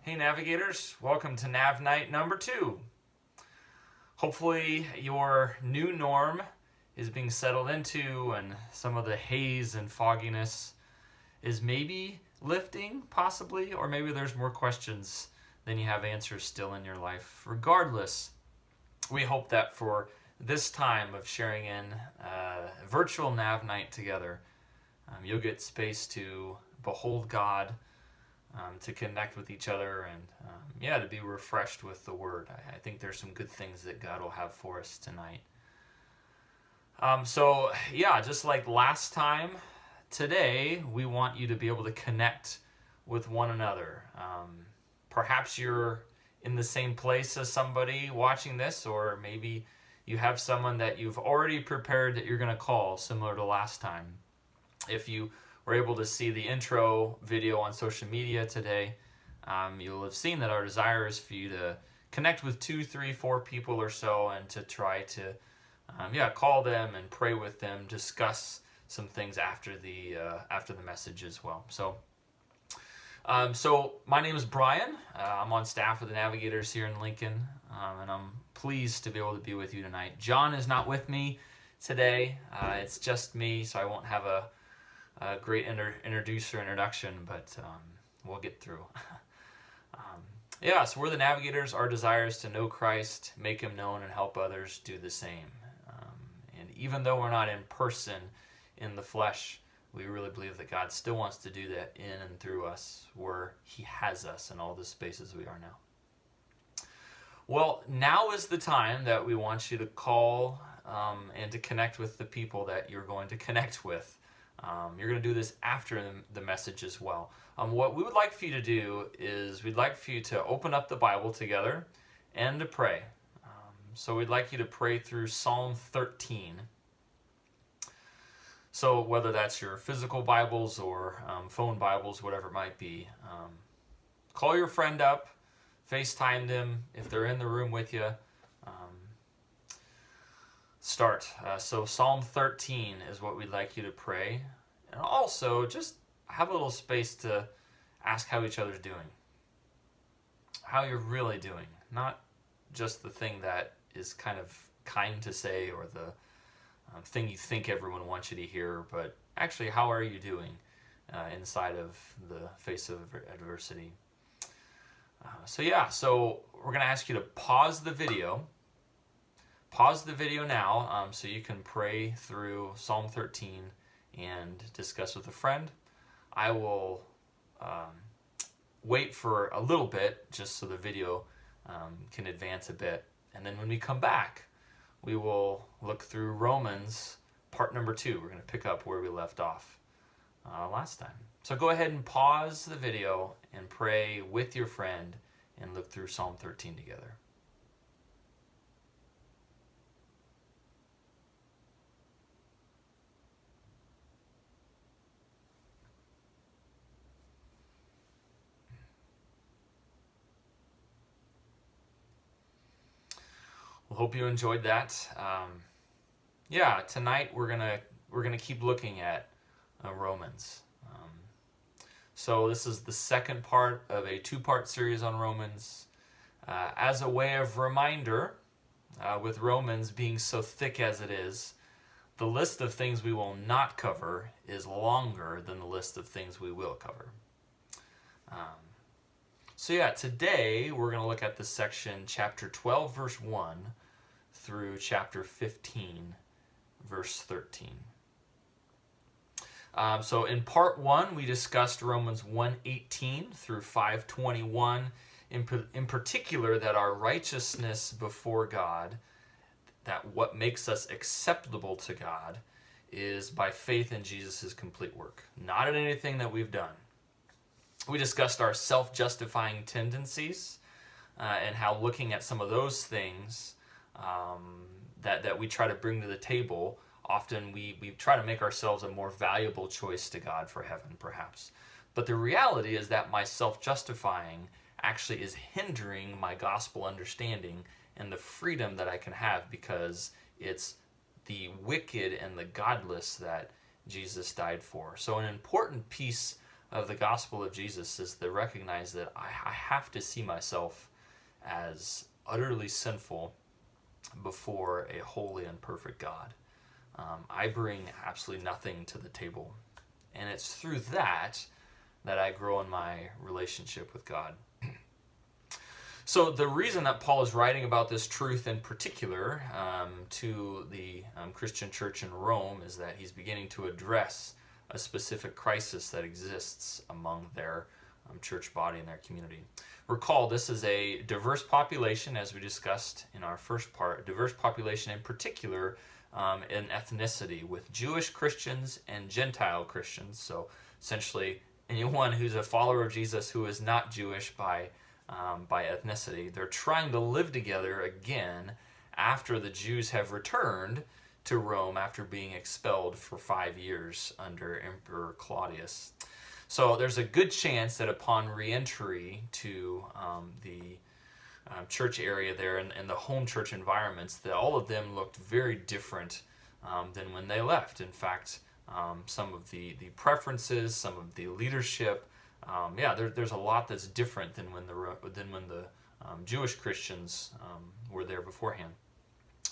Hey Navigators, welcome to Nav Night number 2. Hopefully your new norm is being settled into and some of the haze and fogginess is maybe lifting, possibly, or maybe there's more questions than you have answers still in your life. Regardless, we hope that for this time of sharing in virtual Nav Night together, you'll get space to behold God, to connect with each other, and to be refreshed with the Word. I think there's some good things that God will have for us tonight. Just like last time, today we want you to be able to connect with one another. Perhaps you're in the same place as somebody watching this, or maybe you have someone that you've already prepared that you're going to call, similar to last time. If you were able to see the intro video on social media today, you'll have seen that our desire is for you to connect with 2, 3, 4 people or so, and to try to call them and pray with them, discuss some things after the message as well. So my name is Brian. I'm on staff with the Navigators here in Lincoln, and I'm pleased to be able to be with you tonight. John is not with me today. It's just me, so I won't have a great introduction, but we'll get through. So we're the Navigators. Our desire is to know Christ, make Him known, and help others do the same. And even though we're not in person, in the flesh, we really believe that God still wants to do that in and through us, where He has us in all the spaces we are now. Well, now is the time that we want you to call and to connect with the people that you're going to connect with. You're going to do this after the message as well. What we would like for you to do is we'd like for you to open up the Bible together and to pray. So we'd like you to pray through Psalm 13. So whether that's your physical Bibles or phone Bibles, whatever it might be, call your friend up, FaceTime them if they're in the room with you. Start. So Psalm 13 is what we'd like you to pray. And also just have a little space to ask how each other's doing. How you're really doing. Not just the thing that is kind of kind to say or the thing you think everyone wants you to hear, but actually how are you doing inside of the face of adversity. So we're going to ask you to pause the video. Pause the video now so you can pray through Psalm 13 and discuss with a friend. I will wait for a little bit just so the video can advance a bit. And then when we come back, we will look through Romans part number 2. We're going to pick up where we left off last time. So go ahead and pause the video and pray with your friend and look through Psalm 13 together. Well, hope you enjoyed that. Tonight we're gonna keep looking at Romans. So this is the second part of a 2-part series on Romans. As a way of reminder, with Romans being so thick as it is, the list of things we will not cover is longer than the list of things we will cover. Today we're going to look at this section, chapter 12, verse 1, through chapter 15, verse 13. So in part 1, we discussed Romans 1:18 through 5:21, in particular that our righteousness before God, that what makes us acceptable to God, is by faith in Jesus' complete work, not in anything that we've done. We discussed our self-justifying tendencies and how looking at some of those things that we try to bring to the table, often we try to make ourselves a more valuable choice to God for heaven, perhaps. But the reality is that my self-justifying actually is hindering my gospel understanding and the freedom that I can have, because it's the wicked and the godless that Jesus died for. So an important piece of the gospel of Jesus is to recognize that I have to see myself as utterly sinful before a holy and perfect God. I bring absolutely nothing to the table. And it's through that I grow in my relationship with God. So the reason that Paul is writing about this truth in particular to the Christian church in Rome is that he's beginning to address a specific crisis that exists among their church body and their community. Recall, this is a diverse population, as we discussed in our first part, a diverse population in particular in ethnicity, with Jewish Christians and Gentile Christians. So essentially, anyone who's a follower of Jesus who is not Jewish by ethnicity. They're trying to live together again after the Jews have returned to Rome after being expelled for 5 years under Emperor Claudius. So there's a good chance that upon re-entry to the church area there and the home church environments, that all of them looked very different than when they left. In fact, some of the preferences, some of the leadership, there's a lot that's different than when the Jewish Christians were there beforehand.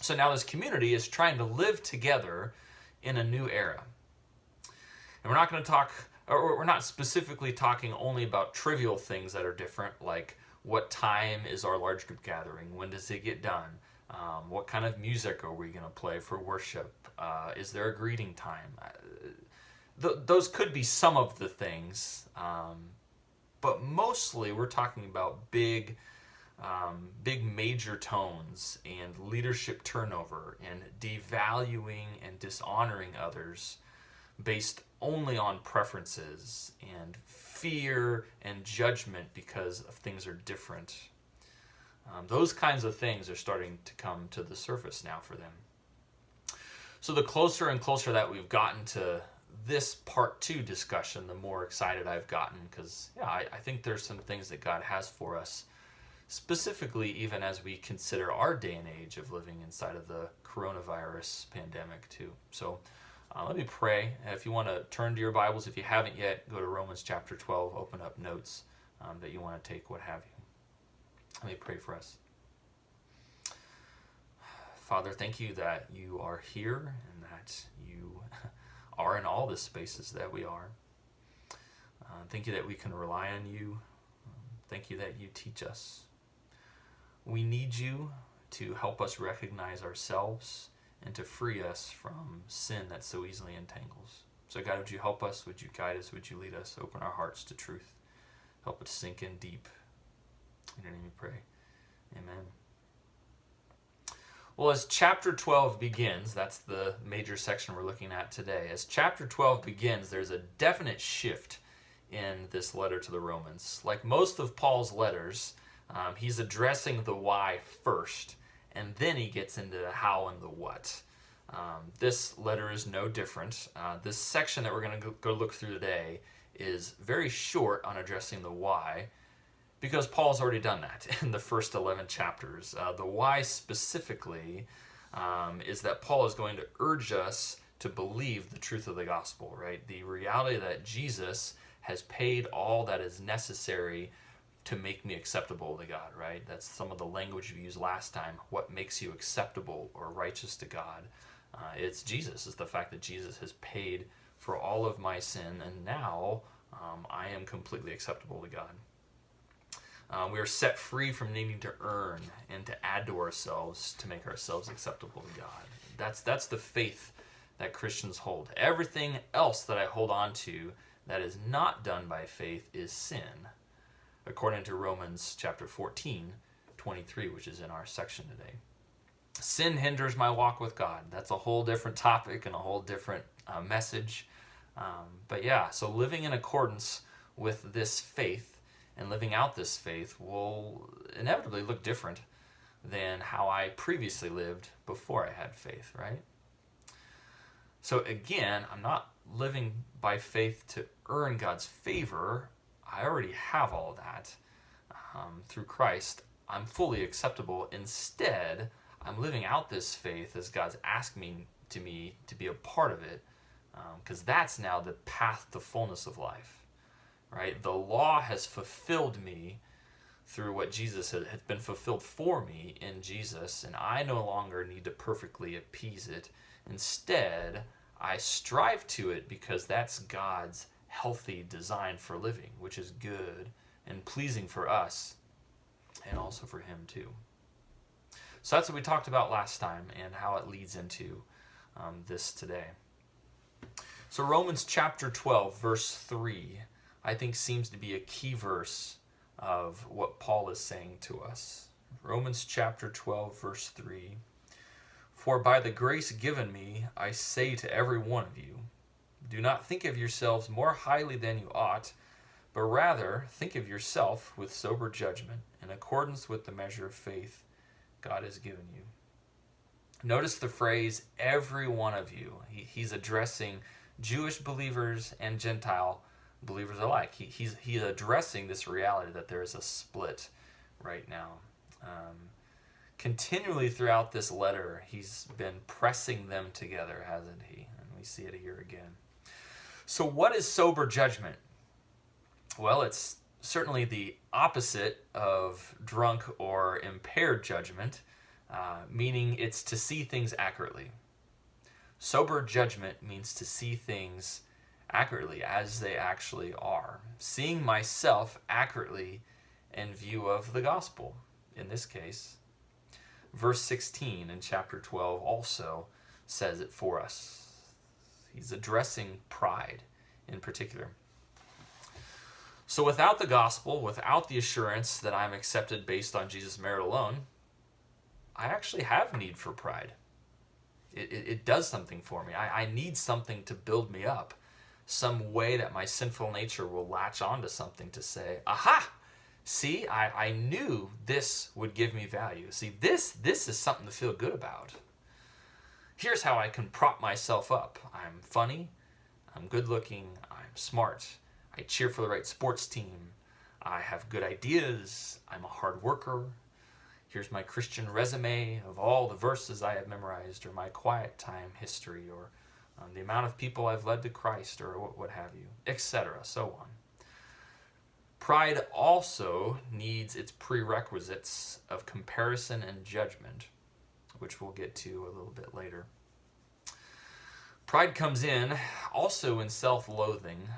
So now this community is trying to live together in a new era. And we're not going to talk, or we're not specifically talking only about trivial things that are different, like what time is our large group gathering? When does it get done? What kind of music are we going to play for worship? Is there a greeting time? Those could be some of the things, but mostly we're talking about big major tones and leadership turnover and devaluing and dishonoring others based only on preferences and fear and judgment because of things are different. Those kinds of things are starting to come to the surface now for them. So the closer and closer that we've gotten to this part 2 discussion, the more excited I've gotten, because I think there's some things that God has for us, specifically even as we consider our day and age of living inside of the coronavirus pandemic too. So let me pray. If you want to turn to your Bibles, if you haven't yet, go to Romans chapter 12, open up notes that you want to take, what have you. Let me pray for us. Father, thank you that you are here and that you are in all the spaces that we are. Thank you that we can rely on you. Thank you that you teach us. We need you to help us recognize ourselves and to free us from sin that so easily entangles. So God, would you help us? Would you guide us? Would you lead us? Open our hearts to truth. Help it sink in deep. In your name we pray. Amen. Well, as chapter 12 begins, that's the major section we're looking at today. As chapter 12 begins, there's a definite shift in this letter to the Romans. Like most of Paul's letters, he's addressing the why first, and then he gets into the how and the what. This letter is no different. This section that we're going to go look through today is very short on addressing the why, because Paul's already done that in the first 11 chapters. The why specifically is that Paul is going to urge us to believe the truth of the gospel, right? The reality that Jesus has paid all that is necessary to make me acceptable to God, right? That's some of the language we used last time. What makes you acceptable or righteous to God? It's Jesus. It's the fact that Jesus has paid for all of my sin, and now I am completely acceptable to God. We are set free from needing to earn and to add to ourselves to make ourselves acceptable to God. That's the faith that Christians hold. Everything else that I hold on to that is not done by faith is sin, according to Romans chapter 14, 23, which is in our section today. Sin hinders my walk with God. That's a whole different topic and a whole different message. So living in accordance with this faith and living out this faith will inevitably look different than how I previously lived before I had faith, right? So again, I'm not living by faith to earn God's favor. I already have all of that through Christ. I'm fully acceptable. Instead, I'm living out this faith as God's asked me to be a part of it, because that's now the path to fullness of life. right? The law has fulfilled me through what Jesus had been fulfilled for me in Jesus, and I no longer need to perfectly appease it. Instead, I strive to it because that's God's healthy design for living, which is good and pleasing for us and also for him too. So that's what we talked about last time and how it leads into this today. So Romans chapter 12, verse 3, I think seems to be a key verse of what Paul is saying to us. Romans chapter 12, verse 3. For by the grace given me, I say to every one of you, do not think of yourselves more highly than you ought, but rather think of yourself with sober judgment, in accordance with the measure of faith God has given you. Notice the phrase, every one of you. He's addressing Jewish believers and Gentile believers alike. He's addressing this reality that there is a split right now. Continually throughout this letter, he's been pressing them together, hasn't he? And we see it here again. So what is sober judgment? Well, it's certainly the opposite of drunk or impaired judgment, meaning it's to see things accurately. Sober judgment means to see things accurately as they actually are. Seeing myself accurately in view of the gospel, in this case. Verse 16 in chapter 12 also says it for us. He's addressing pride in particular. So without the gospel, without the assurance that I'm accepted based on Jesus' merit alone, I actually have need for pride. It does something for me. I need something to build me up. Some way that my sinful nature will latch onto something to say, aha! See, I knew this would give me value. See, this is something to feel good about. Here's how I can prop myself up. I'm funny, I'm good looking, I'm smart, I cheer for the right sports team, I have good ideas, I'm a hard worker. Here's my Christian resume of all the verses I have memorized, or my quiet time history, or the amount of people I've led to Christ, or what have you, etc., so on. Pride also needs its prerequisites of comparison and judgment, which we'll get to a little bit later. Pride comes in also in self-loathing,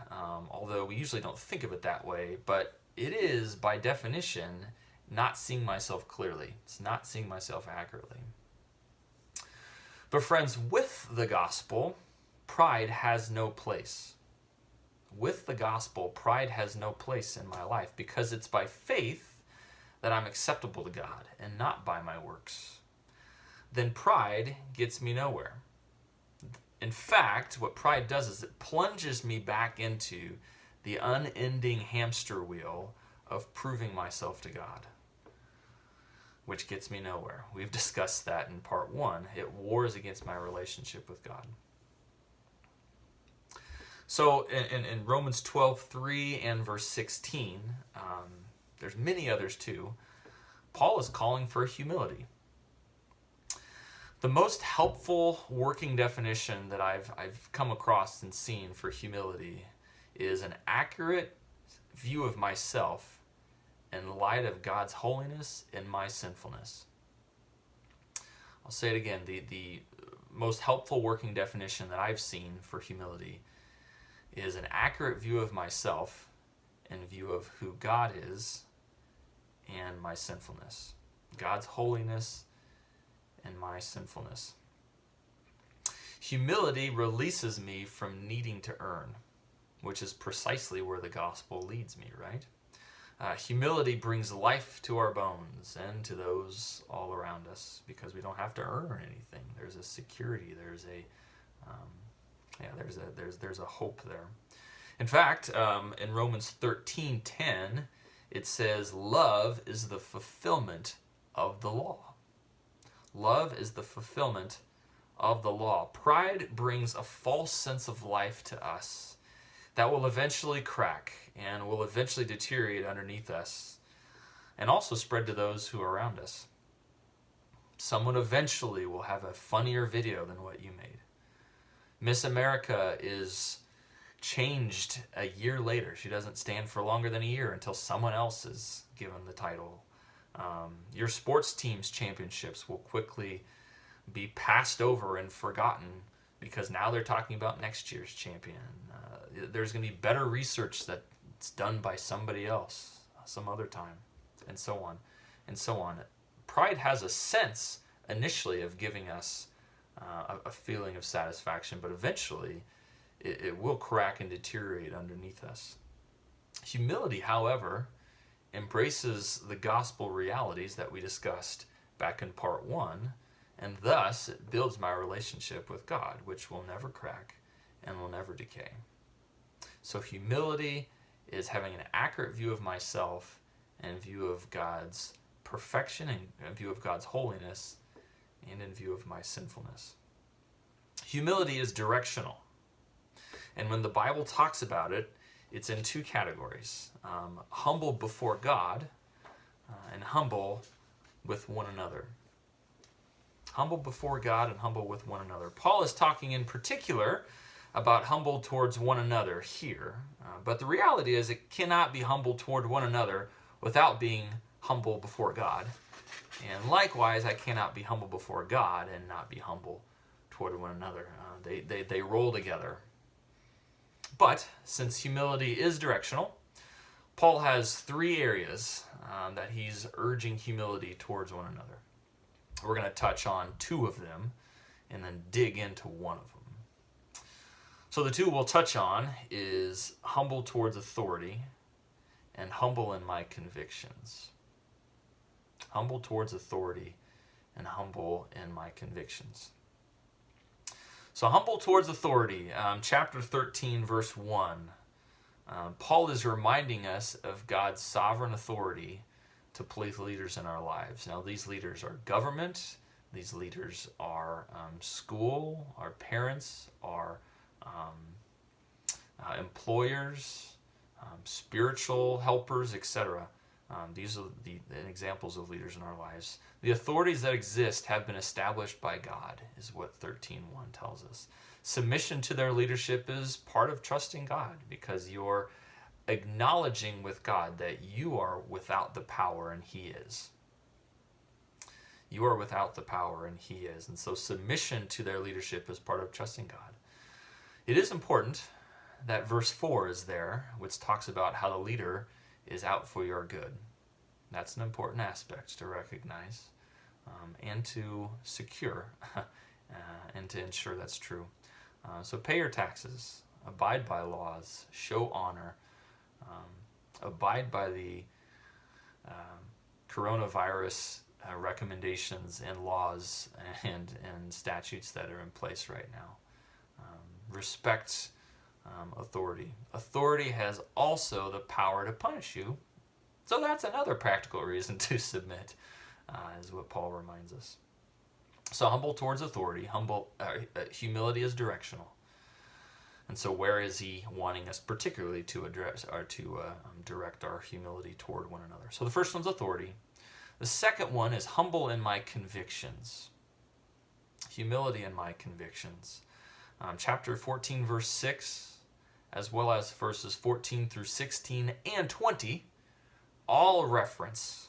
although we usually don't think of it that way, but it is, by definition, not seeing myself clearly. It's not seeing myself accurately. But friends, with the gospel, pride has no place. With the gospel, pride has no place in my life because it's by faith that I'm acceptable to God and not by my works. Then pride gets me nowhere. In fact, what pride does is it plunges me back into the unending hamster wheel of proving myself to God, which gets me nowhere. We've discussed that in part 1. It wars against my relationship with God. So in Romans 12:3 and verse 16, there's many others too, Paul is calling for humility. The most helpful working definition that I've come across and seen for humility is an accurate view of myself in light of God's holiness and my sinfulness. I'll say it again, the most helpful working definition that I've seen for humility is an accurate view of myself in view of who God is and my sinfulness. God's holiness and my sinfulness. Humility releases me from needing to earn, which is precisely where the gospel leads me, right? Humility brings life to our bones and to those all around us because we don't have to earn anything. There's a security. There's a hope there. In fact, in Romans 13:10, it says, "Love is the fulfillment of the law." Love is the fulfillment of the law. Pride brings a false sense of life to us that will eventually crack and will eventually deteriorate underneath us and also spread to those who are around us. Someone eventually will have a funnier video than what you made. Miss America is changed a year later. She doesn't stand for longer than a year until someone else is given the title. Your sports team's championships will quickly be passed over and forgotten because now they're talking about next year's champion. There's going to be better research that's done by somebody else some other time, and so on, and so on. Pride has a sense initially of giving us a feeling of satisfaction, but eventually it will crack and deteriorate underneath us. Humility, however, embraces the gospel realities that we discussed back in part 1, and thus it builds my relationship with God, which will never crack and will never decay. So humility is having an accurate view of myself and view of God's perfection and view of God's holiness and in view of my sinfulness. Humility is directional. And when the Bible talks about it, it's in two categories. Humble before God and humble with one another. Humble before God and humble with one another. Paul is talking in particular about humble towards one another here. But the reality is it cannot be humble toward one another without being humble before God. And likewise, I cannot be humble before God and not be humble toward one another. They roll together. But since humility is directional, Paul has 3 areas that he's urging humility towards one another. We're going to touch on 2 of them and then dig into one of them. So the 2 we'll touch on is humble towards authority and humble in my convictions. Humble towards authority and humble in my convictions. So humble towards authority, chapter 13, verse 1. Paul is reminding us of God's sovereign authority to place leaders in our lives. Now, these leaders are government, these leaders are school, our parents, our employers, spiritual helpers, etc. These are the examples of leaders in our lives. The authorities that exist have been established by God, is what 13:1 tells us. Submission to their leadership is part of trusting God, because you're acknowledging with God that you are without the power and He is. You are without the power and He is. And so submission to their leadership is part of trusting God. It is important that verse 4 is there, which talks about how the leader is out for your good. That's an important aspect to recognize and to secure and to ensure that's true. So pay your taxes, abide by laws, show honor, abide by the coronavirus recommendations and laws and statutes that are in place right now. Respect authority. Authority has also the power to punish you. So that's another practical reason to submit, is what Paul reminds us. So humble towards authority. Humility is directional. And so where is he wanting us particularly to address or to direct our humility toward one another? So the first one's authority. The second one is humble in my convictions. Humility in my convictions. Chapter 14, verse 6, as well as verses 14 through 16 and 20, all reference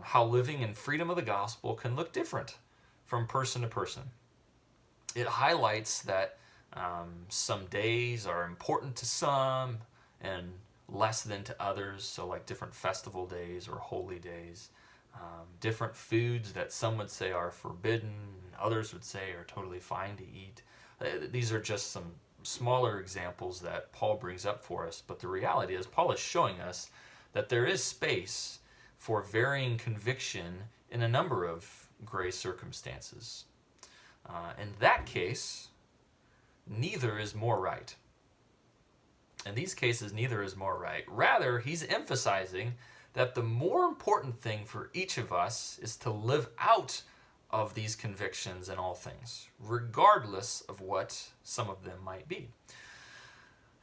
how living in freedom of the gospel can look different from person to person. It highlights that some days are important to some and less than to others, so like different festival days or holy days. Different foods that some would say are forbidden, others would say are totally fine to eat. These are just some smaller examples that Paul brings up for us, but the reality is Paul is showing us that there is space for varying conviction in a number of gray circumstances. In that case, neither is more right. In these cases, neither is more right. Rather, he's emphasizing that the more important thing for each of us is to live out of these convictions in all things, regardless of what some of them might be.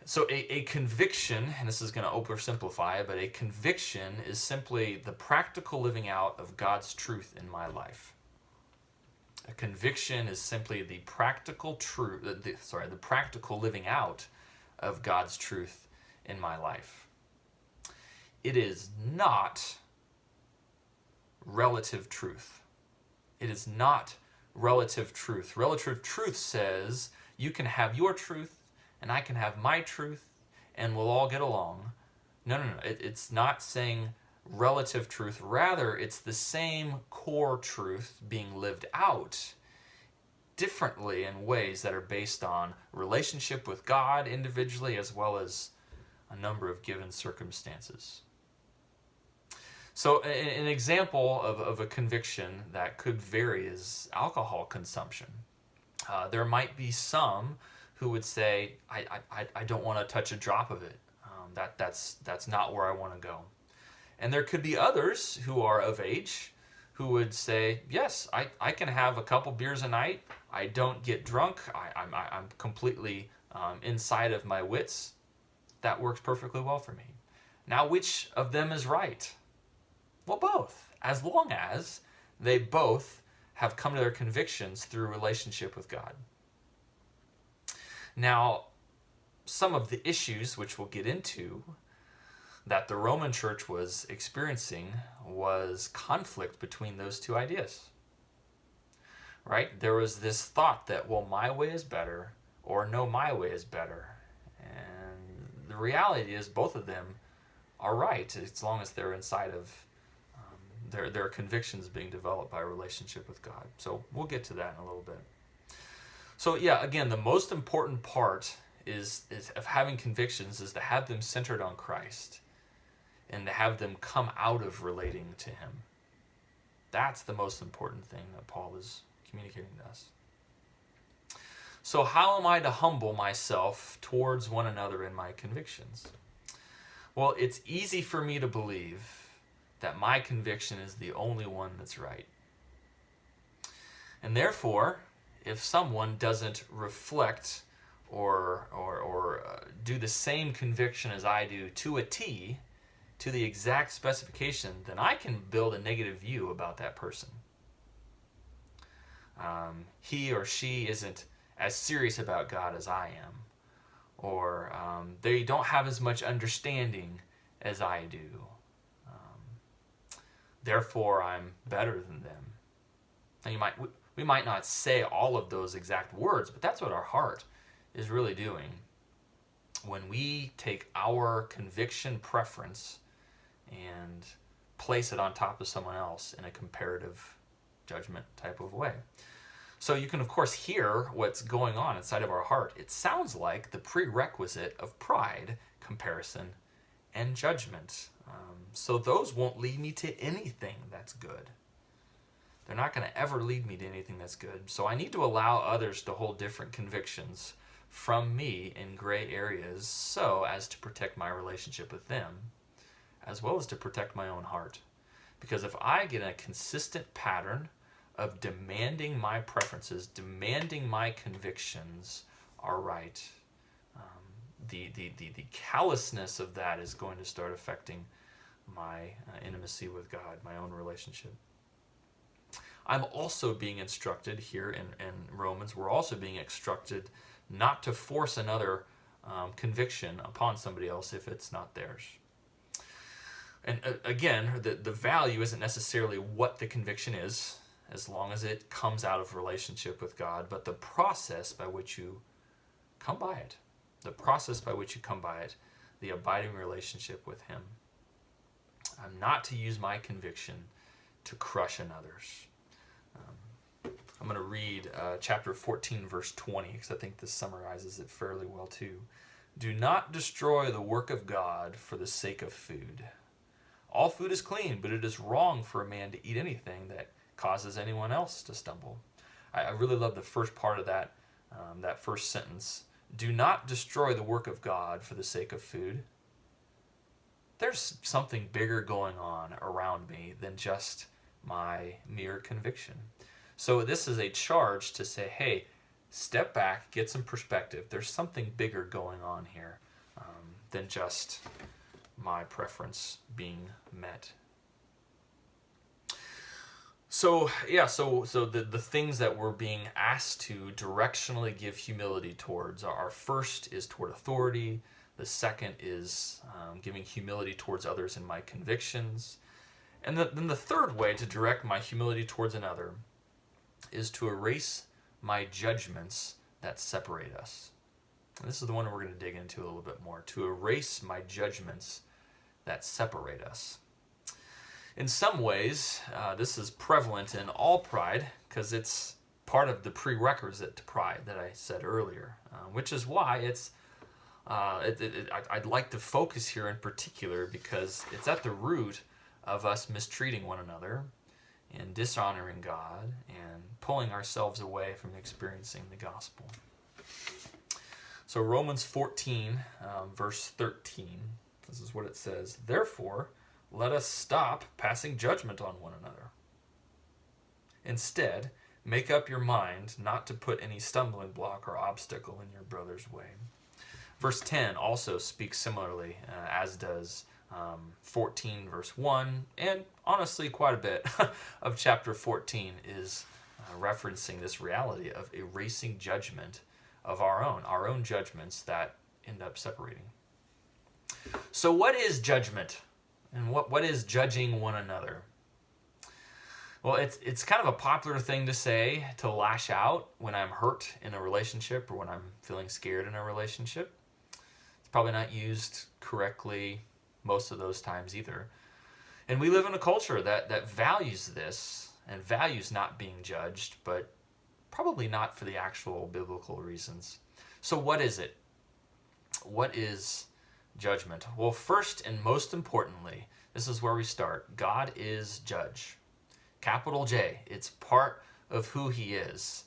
So a conviction, and this is going to oversimplify it, but a conviction is simply the practical living out of God's truth in my life. A conviction is simply the practical the practical living out of God's truth in my life. It is not relative truth. It is not relative truth. Relative truth says you can have your truth and I can have my truth and we'll all get along. No. It's not saying relative truth. Rather, it's the same core truth being lived out differently in ways that are based on relationship with God individually as well as a number of given circumstances. So an example of a conviction that could vary is alcohol consumption. There might be some who would say, I don't want to touch a drop of it. That's not where I want to go. And there could be others who are of age who would say, yes, I can have a couple beers a night. I don't get drunk. I'm completely inside of my wits. That works perfectly well for me. Now, which of them is right? Well, both, as long as they both have come to their convictions through relationship with God. Now, some of the issues which we'll get into that the Roman church was experiencing was conflict between those two ideas. Right? There was this thought that, well, my way is better, or no, my way is better. And the reality is both of them are right, as long as they're inside of their convictions being developed by a relationship with God. So we'll get to that in a little bit. So yeah, again, the most important part is of having convictions is to have them centered on Christ and to have them come out of relating to Him. That's the most important thing that Paul is communicating to us. So how am I to humble myself towards one another in my convictions? Well, it's easy for me to believe that my conviction is the only one that's right. And therefore, if someone doesn't reflect or do the same conviction as I do to a T, to the exact specification, then I can build a negative view about that person. He or she isn't as serious about God as I am, or they don't have as much understanding as I do. Therefore, I'm better than them. Now, we might not say all of those exact words, but that's what our heart is really doing. When we take our conviction preference and place it on top of someone else in a comparative judgment type of way. So you can, of course, hear what's going on inside of our heart. It sounds like the prerequisite of pride, comparison, and judgment. So those won't lead me to anything that's good. They're not going to ever lead me to anything that's good. So I need to allow others to hold different convictions from me in gray areas so as to protect my relationship with them, as well as to protect my own heart. Because if I get a consistent pattern of demanding my preferences, demanding my convictions are right, the callousness of that is going to start affecting my intimacy with God, my own relationship. I'm also being instructed here in Romans, we're also being instructed not to force another conviction upon somebody else if it's not theirs. And again, the value isn't necessarily what the conviction is, as long as it comes out of relationship with God, but the process by which you come by it. The process by which you come by it, the abiding relationship with Him. I'm not to use my conviction to crush another's. I'm going to read chapter 14, verse 20, because I think this summarizes it fairly well too. Do not destroy the work of God for the sake of food. All food is clean, but it is wrong for a man to eat anything that causes anyone else to stumble. I really love the first part of that first sentence. Do not destroy the work of God for the sake of food. There's something bigger going on around me than just my mere conviction. So this is a charge to say, hey, step back, get some perspective. There's something bigger going on here than just my preference being met. So the things that we're being asked to directionally give humility towards are, our first is toward authority. The second is giving humility towards others in my convictions. And then the third way to direct my humility towards another is to erase my judgments that separate us. And this is the one we're going to dig into a little bit more. To erase my judgments that separate us. In some ways, this is prevalent in all pride because it's part of the prerequisite to pride that I said earlier, which is why I'd like to focus here in particular because it's at the root of us mistreating one another and dishonoring God and pulling ourselves away from experiencing the gospel. So Romans 14, verse 13, this is what it says. Therefore, let us stop passing judgment on one another. Instead, make up your mind not to put any stumbling block or obstacle in your brother's way. Verse 10 also speaks similarly, as does 14 verse 1, and honestly quite a bit of chapter 14 is referencing this reality of erasing judgment of our own judgments that end up separating. So what is judgment? And what is judging one another? Well, it's kind of a popular thing to say, to lash out when I'm hurt in a relationship or when I'm feeling scared in a relationship. It's probably not used correctly most of those times either. And we live in a culture that values this and values not being judged, but probably not for the actual biblical reasons. So what is it? What is judgment? Well, first and most importantly, this is where we start. God is judge. Capital J. It's part of who he is.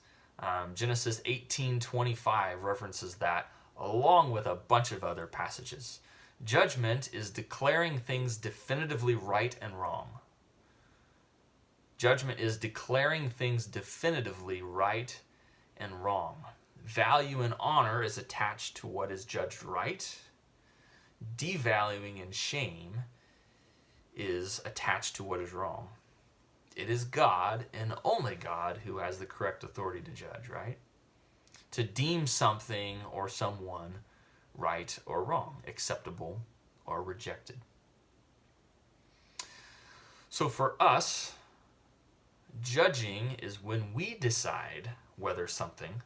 Genesis 18:25 references that along with a bunch of other passages. Judgment is declaring things definitively right and wrong. Judgment is declaring things definitively right and wrong. Value and honor is attached to what is judged right. Devaluing and shame is attached to what is wrong. It is God and only God who has the correct authority to judge, right? To deem something or someone right or wrong, acceptable or rejected. So for us, judging is when we decide whether something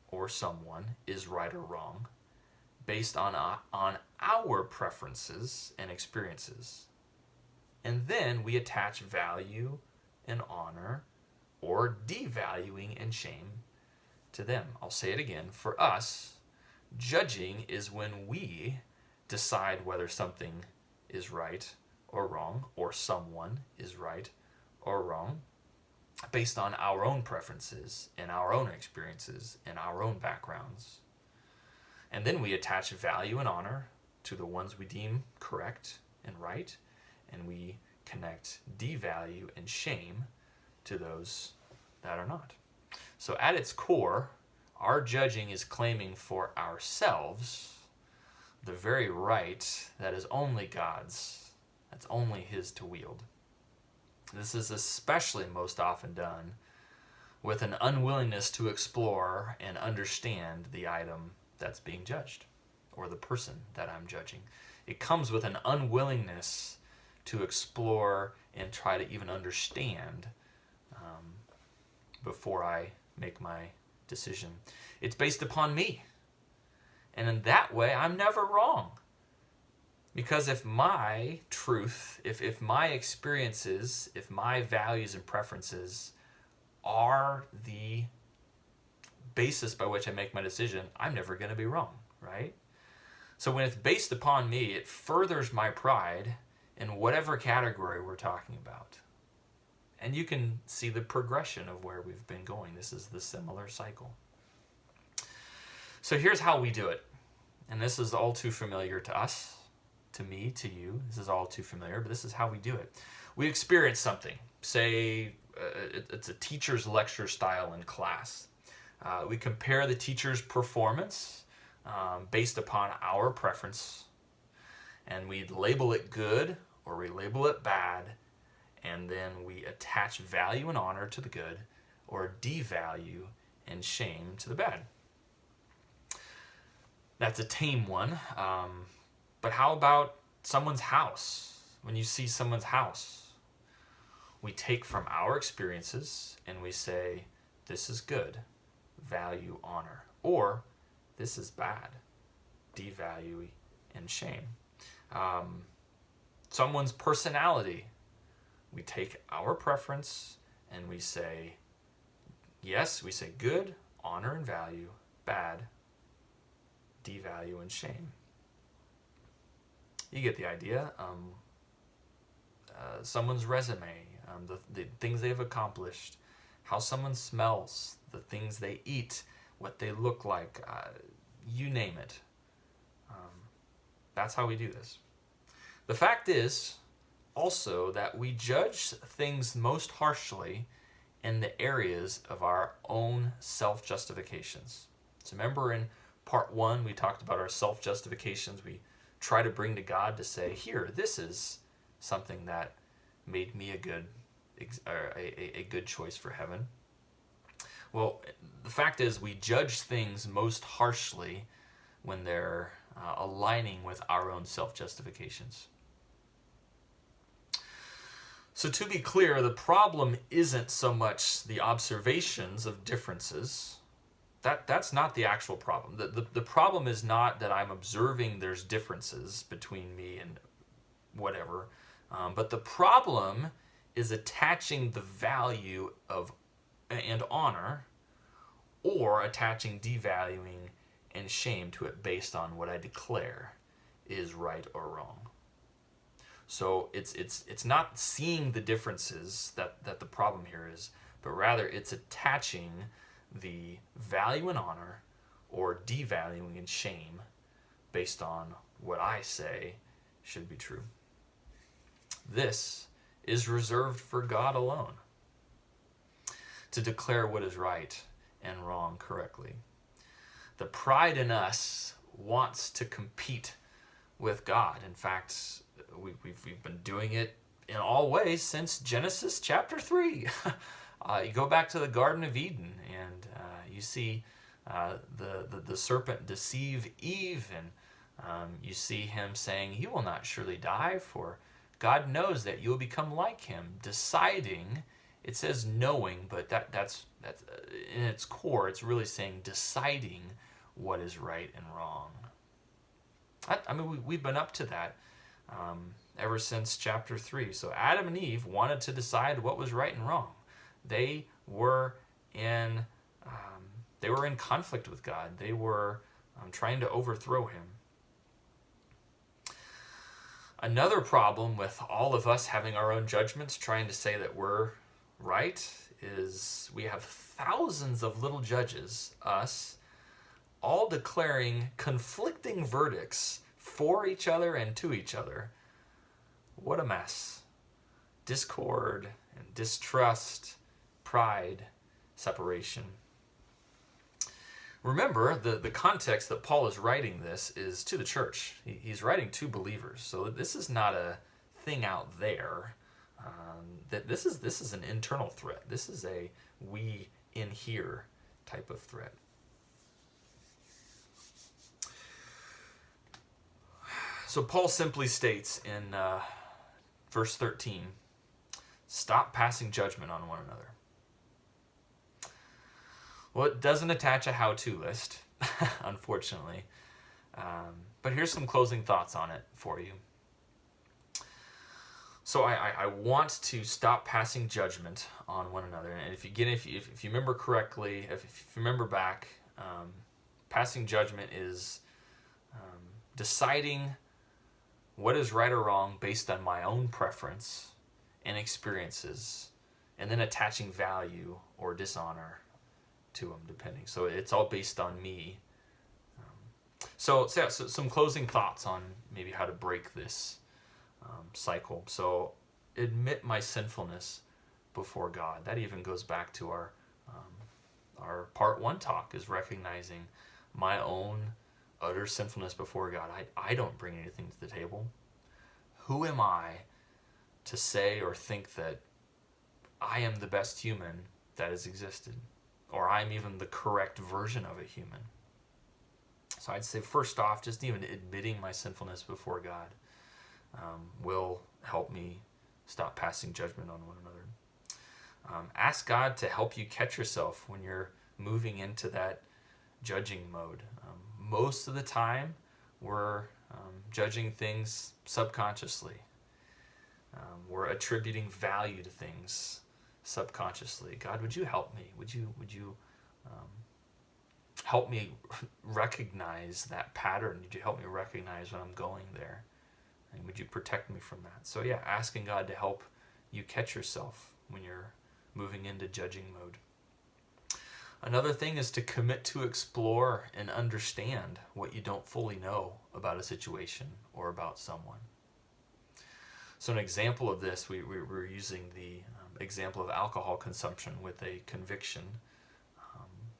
or someone is right or wrong based on our preferences and experiences. And then we attach value and honor or devaluing and shame to them. I'll say it again. For us, judging is when we decide whether something is right or wrong, or someone is right or wrong, based on our own preferences and our own experiences and our own backgrounds. And then we attach value and honor to the ones we deem correct and right, and we connect devalue and shame to those that are not. So at its core, our judging is claiming for ourselves the very right that is only God's, that's only his to wield. This is especially most often done with an unwillingness to explore and understand the item that's being judged or the person that I'm judging. It comes with an unwillingness to explore and try to even understand before I make my decision. It's based upon me. And in that way, I'm never wrong. Because if my truth, if my experiences, if my values and preferences are the basis by which I make my decision, I'm never going to be wrong, right? So when it's based upon me, it furthers my pride in whatever category we're talking about. And you can see the progression of where we've been going. This is the similar cycle. So here's how we do it. And this is all too familiar to us, to me, to you. This is all too familiar, but this is how we do it. We experience something. Say it's a teacher's lecture style in class. We compare the teacher's performance based upon our preference, and we label it good or we label it bad, and and then we attach value and honor to the good, or devalue and shame to the bad. That's a tame one. But how about someone's house? When you see someone's house, we take from our experiences and we say, this is good, value, honor, or this is bad, devalue and shame. Someone's personality, we take our preference and we say, yes, we say good, honor and value, bad, devalue and shame. You get the idea. Someone's resume, the things they've accomplished, how someone smells, the things they eat, what they look like, you name it. That's how we do this. The fact is also that we judge things most harshly in the areas of our own self-justifications. So remember in part 1, we talked about our self-justifications. We try to bring to God to say, here, this is something that made me a good choice for heaven. Well, the fact is we judge things most harshly when they're aligning with our own self-justifications. So to be clear, the problem isn't so much the observations of differences. That's not the actual problem. The problem is not that I'm observing there's differences between me and whatever, but the problem is attaching the value of and honor, or attaching devaluing and shame to it based on what I declare is right or wrong. So it's not seeing the differences that the problem here is, but rather it's attaching the value and honor or devaluing and shame based on what I say should be true. This is reserved for God alone, to declare what is right and wrong correctly. The pride in us wants to compete with God. In fact, we've been doing it in all ways since Genesis chapter 3. You go back to the Garden of Eden, and you see the serpent deceive Eve, and you see him saying, "You will not surely die, for God knows that you will become like him," deciding. It says knowing, but that's in its core, it's really saying deciding what is right and wrong. I mean, we've been up to that ever since chapter 3. So Adam and Eve wanted to decide what was right and wrong. They were in conflict with God. They were trying to overthrow him. Another problem with all of us having our own judgments, trying to say that we're right, is we have thousands of little judges, us, all declaring conflicting verdicts for each other and to each other. What a mess. Discord and distrust, pride, separation. Remember, the context that Paul is writing this is to the church. He's writing to believers. So this is not a thing out there. That this is an internal threat. This is a we in here type of threat. So Paul simply states in verse 13, stop passing judgment on one another. Well, it doesn't attach a how-to list, unfortunately. But here's some closing thoughts on it for you. So I want to stop passing judgment on one another. And if you remember correctly, if you remember back, passing judgment is deciding what is right or wrong based on my own preference and experiences, and then attaching value or dishonor to them, depending. So it's all based on me. So some closing thoughts on maybe how to break this cycle. So admit my sinfulness before God. That even goes back to our part 1 talk, is recognizing my own utter sinfulness before God. I don't bring anything to the table. Who am I to say or think that I am the best human that has existed, or I'm even the correct version of a human. So I'd say first off, just even admitting my sinfulness before God will help me stop passing judgment on one another. Ask God to help you catch yourself when you're moving into that judging mode. Most of the time, we're judging things subconsciously. We're attributing value to things subconsciously. God, would you help me? Would you help me recognize that pattern? Would you help me recognize when I'm going there? And would you protect me from that? So yeah, asking God to help you catch yourself when you're moving into judging mode. Another thing is to commit to explore and understand what you don't fully know about a situation or about someone. So an example of this, we're using the example of alcohol consumption with a conviction,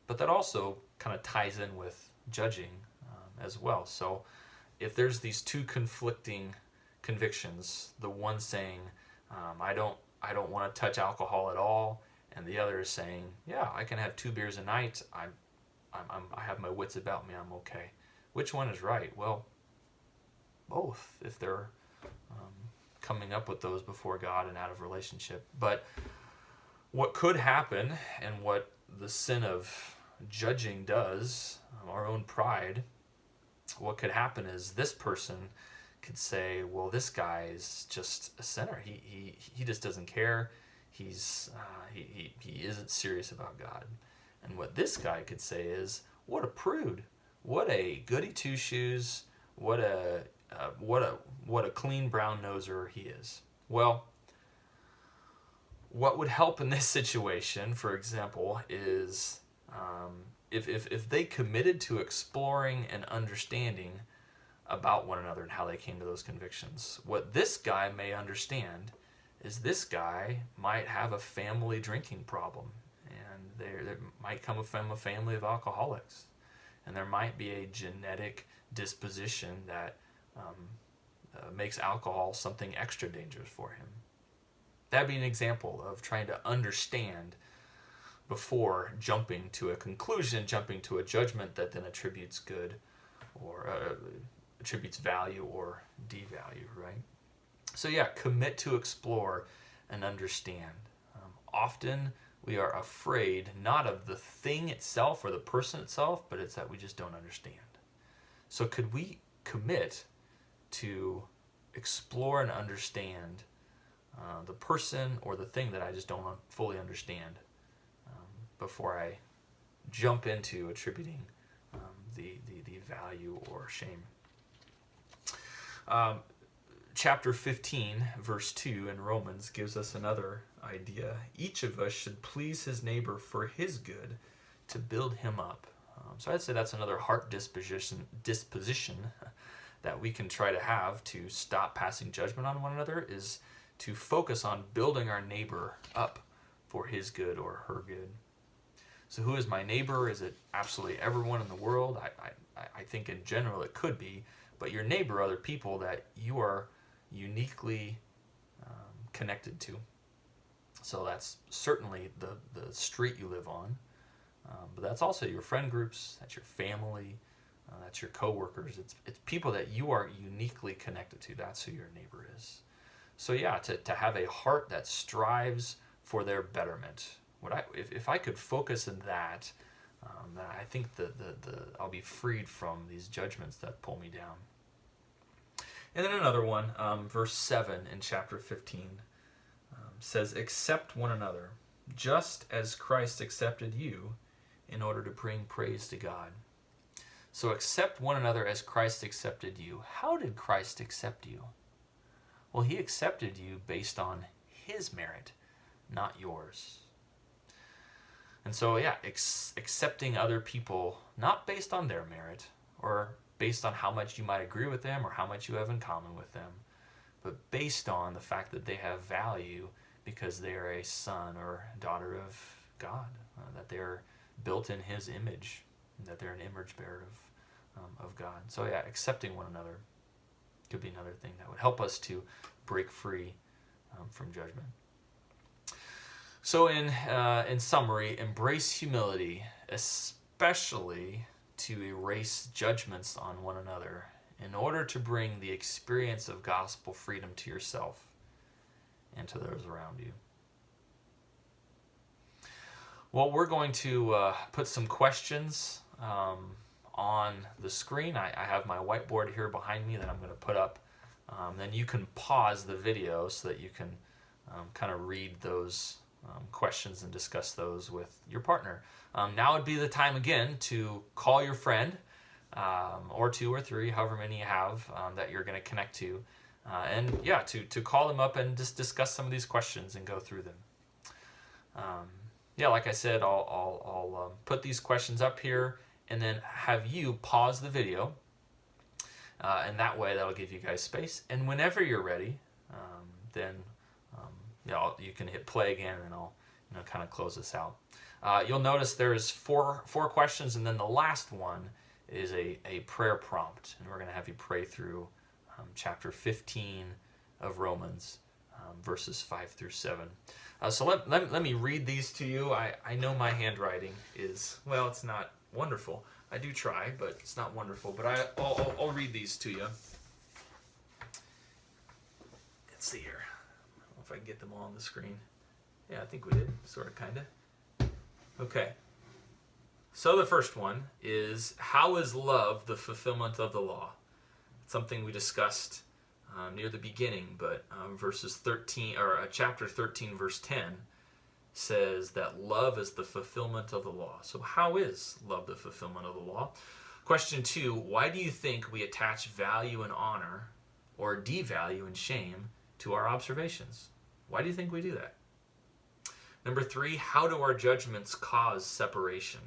but that also kind of ties in with judging as well. So if there's these two conflicting convictions, the one saying, I don't want to touch alcohol at all, and the other is saying, yeah, I can have 2 beers a night. I have my wits about me. I'm okay. Which one is right? Well, both, if they're coming up with those before God and out of relationship. But what could happen, and what the sin of judging does, our own pride, what could happen is this person could say, well, this guy is just a sinner. He just doesn't care. He isn't serious about God. And what this guy could say is, what a prude, what a goody two shoes, what a clean brown noser he is. Well, what would help in this situation, for example, is if they committed to exploring and understanding about one another and how they came to those convictions. What this guy may understand is this guy might have a family drinking problem, and there might come from a family of alcoholics, and there might be a genetic disposition that makes alcohol something extra dangerous for him. That'd be an example of trying to understand before jumping to a conclusion, jumping to a judgment that then attributes good or attributes value or devalue, right? So yeah, commit to explore and understand. Often we are afraid not of the thing itself or the person itself, but it's that we just don't understand. So could we commit to explore and understand the person or the thing that I just don't fully understand before I jump into attributing the value or shame? Chapter 15, verse 2 in Romans gives us another idea. Each of us should please his neighbor for his good, to build him up. So I'd say that's another heart disposition that we can try to have to stop passing judgment on one another, is to focus on building our neighbor up for his good or her good. So who is my neighbor? Is it absolutely everyone in the world? I think in general it could be, but your neighbor, other people that you are uniquely connected to. So that's certainly the street you live on, but that's also your friend groups, that's your family, that's your coworkers. It's people that you are uniquely connected to. That's who your neighbor is. So yeah, to have a heart that strives for their betterment. If I could focus in that, I think I'll be freed from these judgments that pull me down. And then another one, verse 7 in chapter 15, says, accept one another, just as Christ accepted you, in order to bring praise to God. So accept one another as Christ accepted you. How did Christ accept you? Well, he accepted you based on his merit, not yours. And so, yeah, accepting other people, not based on their merit, or based on how much you might agree with them or how much you have in common with them, but based on the fact that they have value because they are a son or daughter of God, that they're built in his image, that they're an image bearer of God. So yeah, accepting one another could be another thing that would help us to break free from judgment. So in summary, embrace humility, especially to erase judgments on one another in order to bring the experience of gospel freedom to yourself and to those around you. Well, we're going to put some questions on the screen. I have my whiteboard here behind me that I'm going to put up. Then you can pause the video so that you can kind of read those questions and discuss those with your partner. Now would be the time again to call your friend, or two or three, however many you have that you're going to connect to, and yeah, to call them up and just discuss some of these questions and go through them. Yeah, like I said, I'll put these questions up here and then have you pause the video, and that way that'll give you guys space. And whenever you're ready, then you can hit play again, and I'll kind of close this out. You'll notice there's four questions, and then the last one is a prayer prompt, and we're going to have you pray through chapter 15 of Romans, verses 5 through 7. So let me read these to you. I know my handwriting is, well, it's not wonderful. I do try, but it's not wonderful. But I'll read these to you. Let's see here. I don't know if I can get them all on the screen. Yeah, I think we did, sort of, kind of. Okay. So the first one is, how is love the fulfillment of the law? It's something we discussed near the beginning, but verses 13 or chapter 13, verse 10 says that love is the fulfillment of the law. So how is love the fulfillment of the law? Question 2, why do you think we attach value and honor or devalue and shame to our observations? Why do you think we do that? Number 3, how do our judgments cause separation?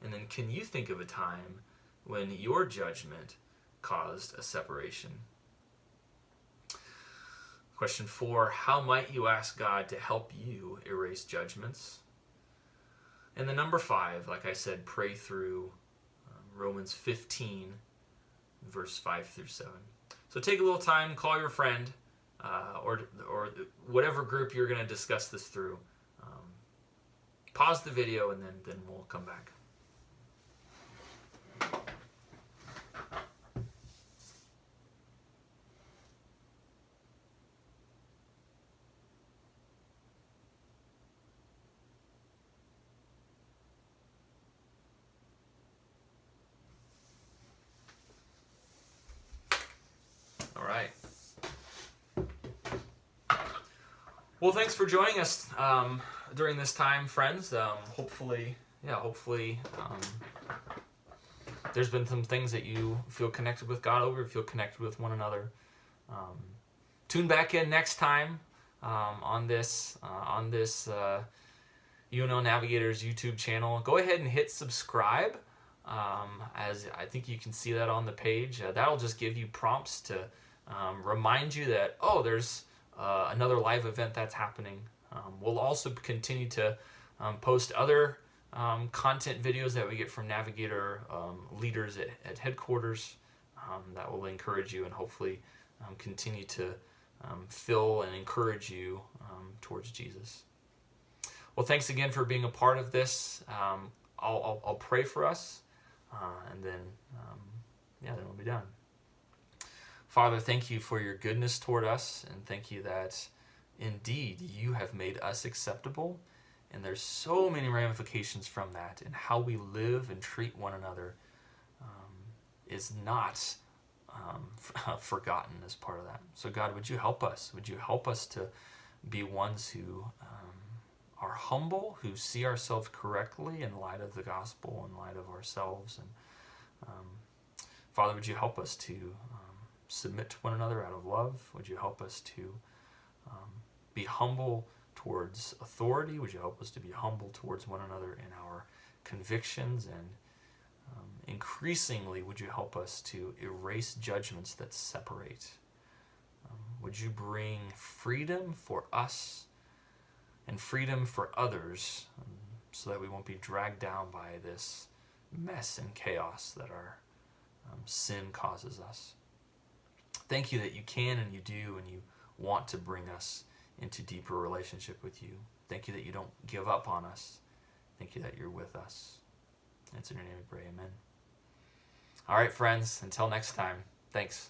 And then, can you think of a time when your judgment caused a separation? Question 4, how might you ask God to help you erase judgments? And then number 5, like I said, pray through Romans 15, verse 5 through 7. So take a little time, call your friend, or whatever group you're going to discuss this through. Pause the video, and then we'll come back. All right. Well, thanks for joining us during this time, friends. Hopefully, there's been some things that you feel connected with God over, feel connected with one another. Tune back in next time on this Navigators YouTube channel. Go ahead and hit subscribe. As I think you can see that on the page. That'll just give you prompts to remind you that, there's another live event that's happening. We'll also continue to post other content videos that we get from Navigator leaders at headquarters that will encourage you and hopefully continue to fill and encourage you towards Jesus. Well, thanks again for being a part of this. I'll pray for us, and then we'll be done. Father, thank you for your goodness toward us, and thank you that indeed you have made us acceptable, and there's so many ramifications from that, and how we live and treat one another is not forgotten as part of that. So God, would you help us? Would you help us to be ones who are humble, who see ourselves correctly in light of the gospel, in light of ourselves, and Father, would you help us to submit to one another out of love? Would you help us to be humble towards authority? Would you help us to be humble towards one another in our convictions? And increasingly, would you help us to erase judgments that separate? Would you bring freedom for us and freedom for others, so that we won't be dragged down by this mess and chaos that our sin causes us? Thank you that you can and you do and you want to bring us into deeper relationship with you. Thank you that you don't give up on us. Thank you that you're with us. It's in your name we pray, amen. All right, friends, until next time, thanks.